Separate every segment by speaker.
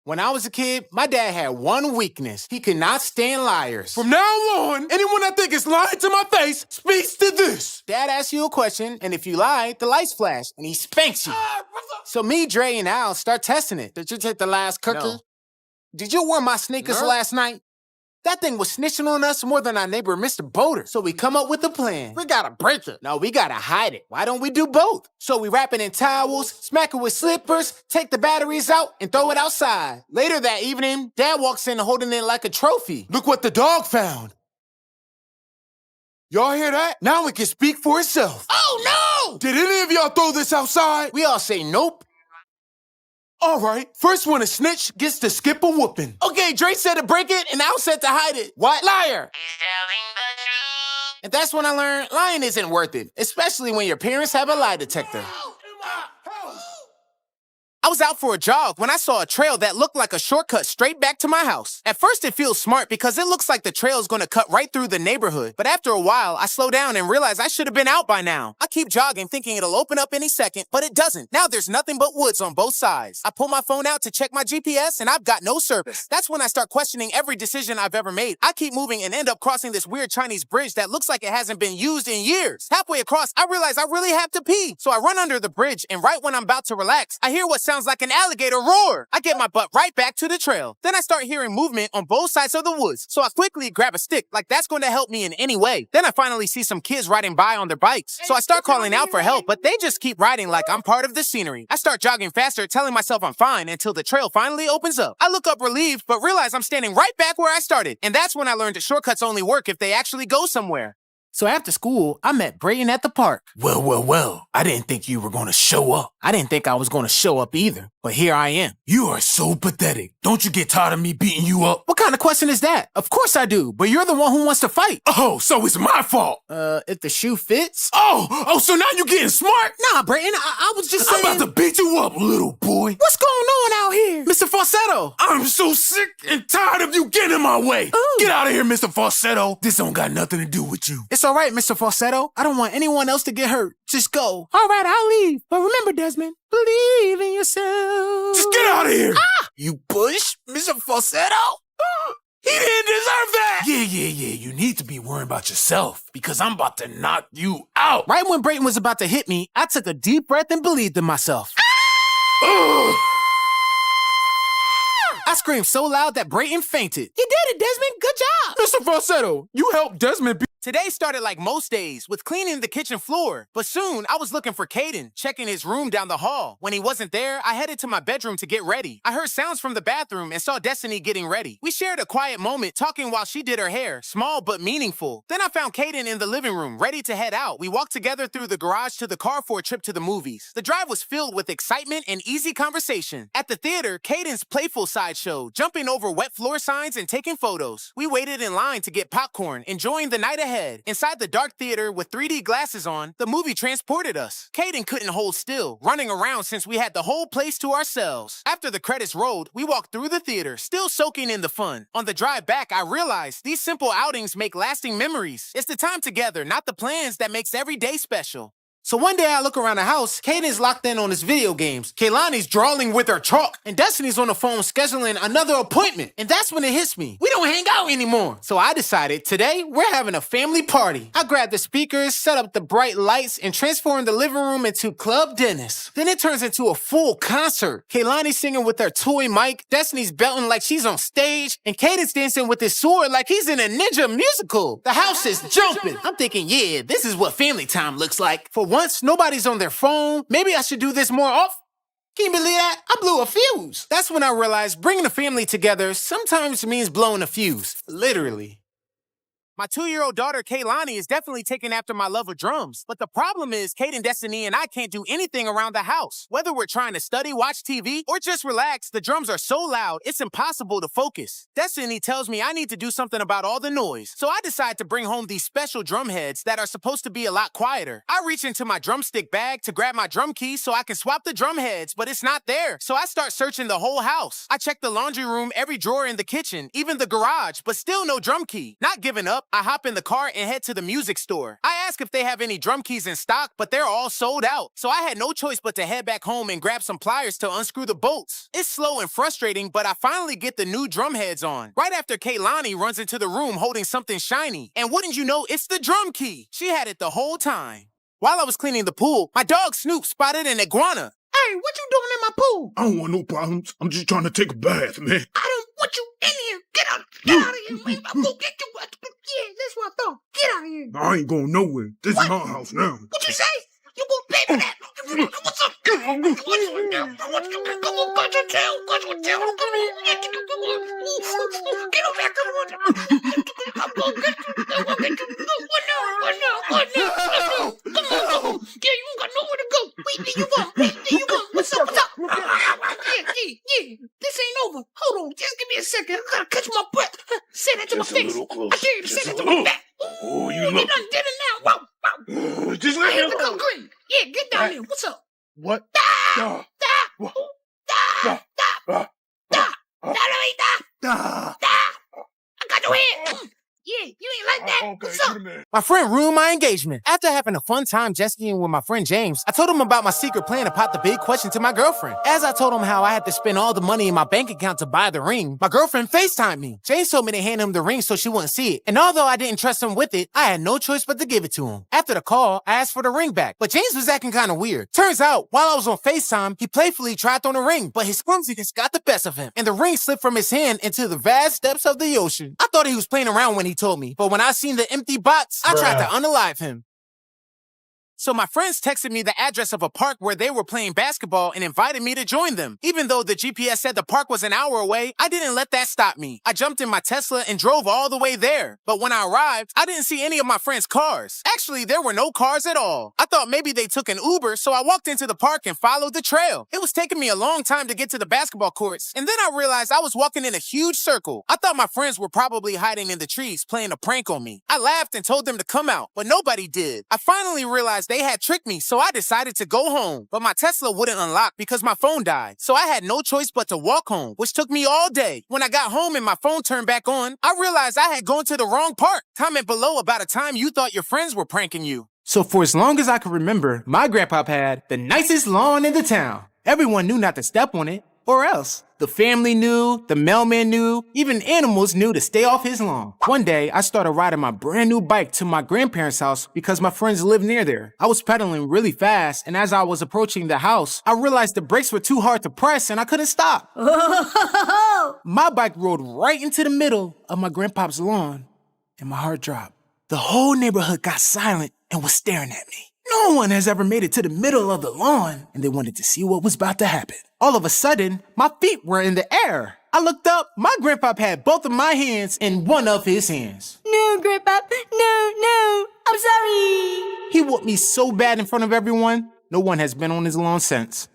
Speaker 1: When I was a kid, my dad had one weakness. He could not stand liars.
Speaker 2: From now on, anyone I think is lying to my face speaks to this.
Speaker 1: Dad asks you a question, and if you lie, the lights flash, and he spanks you. So me, Dre, and Al start testing it.
Speaker 3: Did you take the last cookie?
Speaker 1: No. Did you wear my sneakers last night? That thing was snitching on us more than our neighbor, Mr. Boulder. So we come up with a plan.
Speaker 3: We gotta break it.
Speaker 1: No, we gotta hide it. Why don't we do both? So we wrap it in towels, smack it with slippers, take the batteries out, and throw it outside. Later that evening, Dad walks in holding it like a trophy.
Speaker 2: Look what the dog found. Y'all hear that? Now it can speak for itself.
Speaker 3: Oh, no!
Speaker 2: Did any of y'all throw this outside?
Speaker 1: We all say nope.
Speaker 2: All right, first one to snitch gets to skip a whooping.
Speaker 1: Okay, Dre said to break it, and Al said to hide it.
Speaker 3: What?
Speaker 1: Liar!
Speaker 4: He's telling the truth.
Speaker 1: And that's when I learned lying isn't worth it, especially when your parents have a lie detector. I was out for a jog when I saw a trail that looked like a shortcut straight back to my house. At first, it feels smart because it looks like the trail is going to cut right through the neighborhood. But after a while, I slow down and realize I should have been out by now. I keep jogging thinking it'll open up any second, but it doesn't. Now there's nothing but woods on both sides. I pull my phone out to check my GPS and I've got no service. That's when I start questioning every decision I've ever made. I keep moving and end up crossing this weird Chinese bridge that looks like it hasn't been used in years. Halfway across, I realize I really have to pee. So I run under the bridge and right when I'm about to relax, I hear what sounds like an alligator roar. I get my butt right back to the trail. Then I start hearing movement on both sides of the woods. So I quickly grab a stick like that's going to help me in any way. Then I finally see some kids riding by on their bikes. So I start calling out for help, but they just keep riding like I'm part of the scenery. I start jogging faster, telling myself I'm fine until the trail finally opens up. I look up relieved, but realize I'm standing right back where I started. And that's when I learned that shortcuts only work if they actually go somewhere. So after school, I met Brayton at the park.
Speaker 2: Well, I didn't think you were gonna show up.
Speaker 1: I didn't think I was going to show up either, but here I am.
Speaker 2: You are so pathetic. Don't you get tired of me beating you up?
Speaker 1: What kind of question is that? Of course I do, but you're the one who wants to fight.
Speaker 2: Oh, so it's my fault.
Speaker 1: If the shoe fits?
Speaker 2: Oh, so now you getting smart?
Speaker 1: Nah, Brayton, I was just saying...
Speaker 2: I'm about to beat you up, little boy.
Speaker 1: What's going on out here? Mr. Falsetto.
Speaker 2: I'm so sick and tired of you getting in my way.
Speaker 1: Ooh.
Speaker 2: Get out of here, Mr. Falsetto. This don't got nothing to do with you.
Speaker 1: It's all right, Mr. Falsetto. I don't want anyone else to get hurt. Just go. All right, I'll leave. But remember, Desmond, believe in yourself.
Speaker 2: Just get out of here.
Speaker 1: Ah!
Speaker 2: You push, Mr. Falsetto? He didn't deserve that. Yeah. You need to be worrying about yourself because I'm about to knock you out.
Speaker 1: Right when Brayton was about to hit me, I took a deep breath and believed in myself. I screamed so loud that Brayton fainted. You did it, Desmond. Good job.
Speaker 2: Mr. Falsetto, you helped Desmond be...
Speaker 1: Today started like most days, with cleaning the kitchen floor. But soon, I was looking for Caden, checking his room down the hall. When he wasn't there, I headed to my bedroom to get ready. I heard sounds from the bathroom and saw Destiny getting ready. We shared a quiet moment, talking while she did her hair, small but meaningful. Then I found Caden in the living room, ready to head out. We walked together through the garage to the car for a trip to the movies. The drive was filled with excitement and easy conversation. At the theater, Caden's playful side showed, jumping over wet floor signs and taking photos. We waited in line to get popcorn, enjoying the night ahead. Inside the dark theater with 3D glasses on, the movie transported us. Caden couldn't hold still, running around since we had the whole place to ourselves. After the credits rolled, we walked through the theater, still soaking in the fun. On the drive back, I realized these simple outings make lasting memories. It's the time together, not the plans, that makes every day special. So one day I look around the house, Caden's locked in on his video games. Kaylani's drawing with her chalk, and Destiny's on the phone scheduling another appointment. And that's when it hits me. We don't hang out anymore. So I decided today we're having a family party. I grabbed the speakers, set up the bright lights, and transformed the living room into Club Dennis. Then it turns into a full concert. Kaylani's singing with her toy mic, Destiny's belting like she's on stage, and Caden's dancing with his sword like he's in a ninja musical. The house is jumping. I'm thinking, yeah, this is what family time looks like. For once, nobody's on their phone. Maybe I should do this more often. Can you believe that? I blew a fuse. That's when I realized bringing a family together sometimes means blowing a fuse. Literally. My 2-year-old daughter, Kaylani, is definitely taking after my love of drums. But the problem is, Caden, Destiny, and I can't do anything around the house. Whether we're trying to study, watch TV, or just relax, the drums are so loud, it's impossible to focus. Destiny tells me I need to do something about all the noise. So I decide to bring home these special drum heads that are supposed to be a lot quieter. I reach into my drumstick bag to grab my drum keys so I can swap the drum heads, but it's not there. So I start searching the whole house. I check the laundry room, every drawer in the kitchen, even the garage, but still no drum key. Not giving up, I hop in the car and head to the music store. I ask if they have any drum keys in stock, but they're all sold out. So I had no choice but to head back home and grab some pliers to unscrew the bolts. It's slow and frustrating, but I finally get the new drum heads on. Right after Kaylani runs into the room holding something shiny. And wouldn't you know, it's the drum key. She had it the whole time. While I was cleaning the pool, my dog Snoop spotted an iguana.
Speaker 3: Hey, what you doing in my pool?
Speaker 2: I don't want no problems. I'm just trying to take a bath, man.
Speaker 3: I don't want you in here. Get out of here, man. I'm gonna get you. Yeah, that's what I thought. Get out of here.
Speaker 2: I ain't going nowhere. This is my house now.
Speaker 3: What you say? You gonna pay for that? What's up? Come on, cut your tail. Cut your tail. Come here. Get over here. Come on. I'm gonna get you. What now? Come on. Yeah, you ain't got nowhere to go. Wait, there you go. What's up? Yeah. This ain't over. Hold on. Just give me a second. I gotta catch my breath. Say that to my face. I dare you to say that to my back.
Speaker 2: Oh, you
Speaker 3: done did it now. Wow.
Speaker 2: Just let
Speaker 3: Here's the go green. Yeah, get down there. What's up?
Speaker 2: What?
Speaker 3: I got your head. Yeah, you ain't like that.
Speaker 2: Okay,
Speaker 3: What's up?
Speaker 1: My friend ruined my engagement. After having a fun time jet skiing with my friend James, I told him about my secret plan to pop the big question to my girlfriend. As I told him how I had to spend all the money in my bank account to buy the ring, my girlfriend FaceTimed me. James told me to hand him the ring so she wouldn't see it. And although I didn't trust him with it, I had no choice but to give it to him. After the call, I asked for the ring back, but James was acting kind of weird. Turns out, while I was on FaceTime, he playfully tried on the ring, but his clumsiness got the best of him, and the ring slipped from his hand into the vast depths of the ocean. I thought he was playing around when he told me, but when I seen the empty box, I tried to unalive him. So my friends texted me the address of a park where they were playing basketball and invited me to join them. Even though the GPS said the park was an hour away, I didn't let that stop me. I jumped in my Tesla and drove all the way there. But when I arrived, I didn't see any of my friends' cars. Actually, there were no cars at all. I thought maybe they took an Uber, so I walked into the park and followed the trail. It was taking me a long time to get to the basketball courts, and then I realized I was walking in a huge circle. I thought my friends were probably hiding in the trees playing a prank on me. I laughed and told them to come out, but nobody did. I finally realized they had tricked me, so I decided to go home. But my Tesla wouldn't unlock because my phone died, so I had no choice but to walk home, which took me all day. When I got home and my phone turned back on, I realized I had gone to the wrong park. Comment below about a time you thought your friends were pranking you. So for as long as I can remember, my grandpa had the nicest lawn in the town. Everyone knew not to step on it, or else. The family knew, the mailman knew, even animals knew to stay off his lawn. One day, I started riding my brand new bike to my grandparents' house because my friends lived near there. I was pedaling really fast, and as I was approaching the house, I realized the brakes were too hard to press and I couldn't stop. My bike rolled right into the middle of my grandpa's lawn, and my heart dropped. The whole neighborhood got silent and was staring at me. No one has ever made it to the middle of the lawn, and they wanted to see what was about to happen. All of a sudden, my feet were in the air. I looked up, my grandpa had both of my hands in one of his hands.
Speaker 5: No, Grandpa, no, I'm sorry.
Speaker 1: He whooped me so bad in front of everyone, no one has been on his lawn since.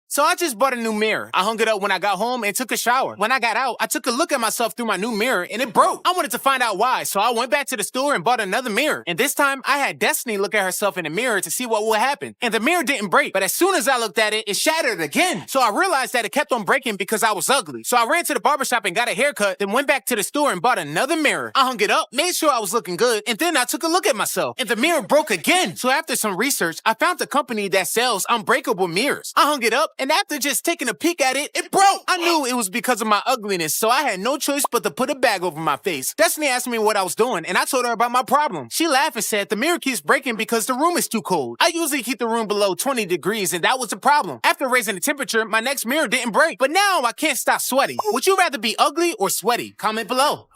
Speaker 1: So I just bought a new mirror. I hung it up when I got home and took a shower. When I got out, I took a look at myself through my new mirror and it broke. I wanted to find out why, so I went back to the store and bought another mirror. And this time, I had Destiny look at herself in the mirror to see what would happen. And the mirror didn't break, but as soon as I looked at it, it shattered again. So I realized that it kept on breaking because I was ugly. So I ran to the barbershop and got a haircut, then went back to the store and bought another mirror. I hung it up, made sure I was looking good, and then I took a look at myself. And the mirror broke again. So after some research, I found a company that sells unbreakable mirrors. I hung it up, and after just taking a peek at it, it broke. I knew it was because of my ugliness, so I had no choice but to put a bag over my face. Destiny asked me what I was doing, and I told her about my problem. She laughed and said, the mirror keeps breaking because the room is too cold. I usually keep the room below 20 degrees, and that was the problem. After raising the temperature, my next mirror didn't break. But now I can't stop sweating. Would you rather be ugly or sweaty? Comment below.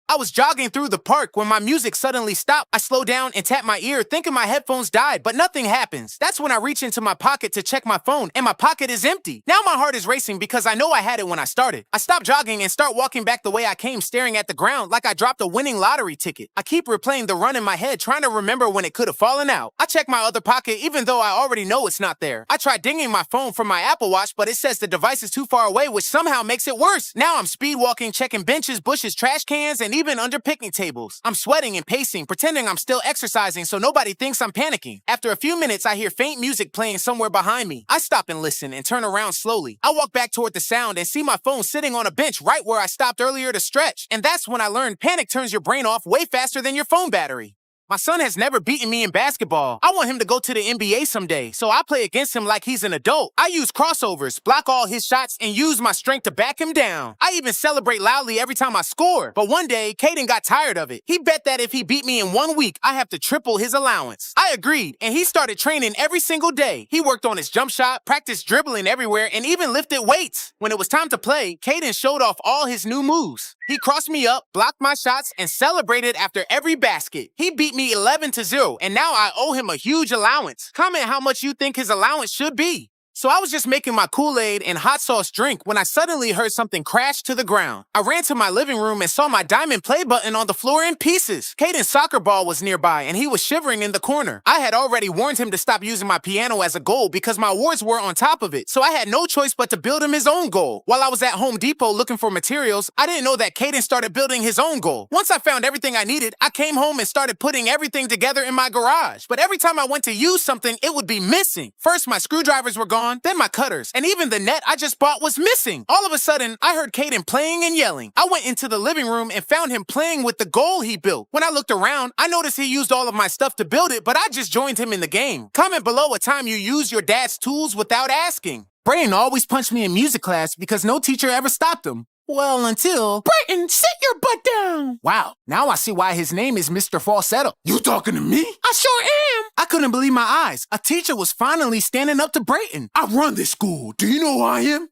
Speaker 1: I was jogging through the park when my music suddenly stopped. I slowed down and tapped my ear, thinking my headphones died, but nothing happens. That's when I reach into my pocket to check my phone, and my pocket is empty. Now my heart is racing because I know I had it when I started. I stop jogging and start walking back the way I came, staring at the ground like I dropped a winning lottery ticket. I keep replaying the run in my head, trying to remember when it could have fallen out. I check my other pocket even though I already know it's not there. I try dinging my phone from my Apple Watch, but it says the device is too far away, which somehow makes it worse. Now I'm speed walking, checking benches, bushes, trash cans, and even even under picnic tables. I'm sweating and pacing, pretending I'm still exercising so nobody thinks I'm panicking. After a few minutes, I hear faint music playing somewhere behind me. I stop and listen and turn around slowly. I walk back toward the sound and see my phone sitting on a bench right where I stopped earlier to stretch. And that's when I learned panic turns your brain off way faster than your phone battery. My son has never beaten me in basketball. I want him to go to the NBA someday, so I play against him like he's an adult. I use crossovers, block all his shots, and use my strength to back him down. I even celebrate loudly every time I score. But one day, Caden got tired of it. He bet that if he beat me in 1 week, I have to triple his allowance. I agreed, and he started training every single day. He worked on his jump shot, practiced dribbling everywhere, and even lifted weights. When it was time to play, Caden showed off all his new moves. He crossed me up, blocked my shots, and celebrated after every basket. He beat me 11-0, and now I owe him a huge allowance. Comment how much you think his allowance should be. So I was just making my Kool-Aid and hot sauce drink when I suddenly heard something crash to the ground. I ran to my living room and saw my diamond play button on the floor in pieces. Caden's soccer ball was nearby and he was shivering in the corner. I had already warned him to stop using my piano as a goal because my awards were on top of it, so I had no choice but to build him his own goal. While I was at Home Depot looking for materials, I didn't know that Caden started building his own goal. Once I found everything I needed, I came home and started putting everything together in my garage. But every time I went to use something, it would be missing. First, my screwdrivers were gone, then my cutters, and even the net I just bought was missing. All of a sudden, I heard Caden playing and yelling. I went into the living room and found him playing with the goal he built. When I looked around, I noticed he used all of my stuff to build it, but I just joined him in the game. Comment below a time you used your dad's tools without asking. Brayden always punched me in music class because no teacher ever stopped him. Well, until...
Speaker 2: Brayden, sit your butt down!
Speaker 1: Wow, now I see why his name is Mr. Falsetto.
Speaker 2: You talking to me?
Speaker 1: I sure am! I couldn't believe my eyes. A teacher was finally standing up to Brayden.
Speaker 2: I run this school. Do you know who I am?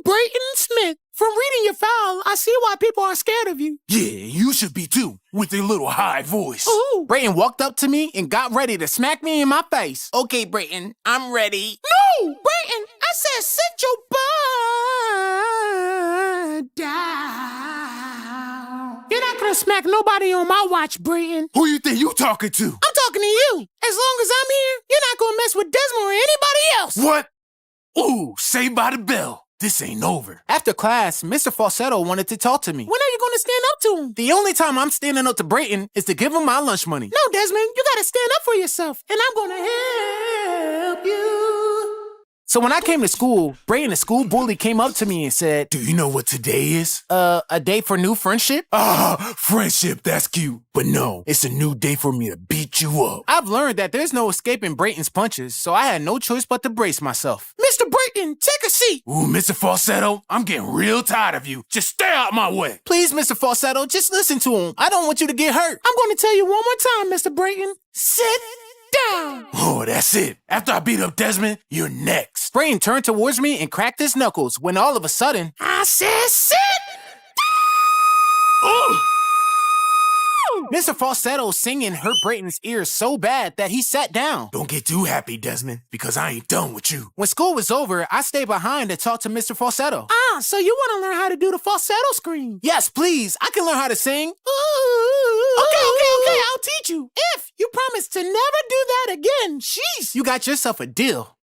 Speaker 3: Brayden Smith. From reading your file, I see why people are scared of you.
Speaker 2: Yeah, you should be too, with your little high voice.
Speaker 3: Ooh.
Speaker 1: Brayden walked up to me and got ready to smack me in my face. Okay, Brayden, I'm ready.
Speaker 3: No, Brayden, I said sit your butt down. You're not gonna smack nobody on my watch, Brayden.
Speaker 2: Who you think you talking to?
Speaker 3: I'm talking to you. As long as I'm here, you're not gonna mess with Desmond or anybody else.
Speaker 2: What? Ooh, Saved by the Bell. This ain't over.
Speaker 1: After class, Mr. Falsetto wanted to talk to me.
Speaker 3: When are you gonna stand up to him?
Speaker 1: The only time I'm standing up to Brayden is to give him my lunch money.
Speaker 3: No, Desmond, you gotta stand up for yourself, and I'm gonna help you.
Speaker 1: So when I came to school, Brayden, the school bully, came up to me and said,
Speaker 2: Do you know what today is?
Speaker 1: a day for new friendship?
Speaker 2: Friendship, that's cute. But no, it's a new day for me to beat you up.
Speaker 1: I've learned that there's no escaping Brayden's punches, so I had no choice but to brace myself.
Speaker 3: Mr. Brayden, take a seat.
Speaker 2: Ooh, Mr. Falsetto, I'm getting real tired of you. Just stay out my way.
Speaker 1: Please, Mr. Falsetto, just listen to him. I don't want you to get hurt.
Speaker 3: I'm gonna tell you one more time, Mr. Brayden. Sit down.
Speaker 2: Oh, that's it. After I beat up Desmond, you're next.
Speaker 1: Brayden turned towards me and cracked his knuckles when all of a sudden,
Speaker 3: I said sit.
Speaker 2: Ooh.
Speaker 1: Mr. Falsetto singing hurt Brayden's ears so bad that he sat down.
Speaker 2: Don't get too happy, Desmond, because I ain't done with you.
Speaker 1: When school was over, I stayed behind to talk to Mr. Falsetto.
Speaker 3: So you wanna learn how to do the falsetto scream?
Speaker 1: Yes, please. I can learn how to sing.
Speaker 3: Okay, I'll teach you. If you promise to never do that again. Jeez.
Speaker 1: You got yourself a deal.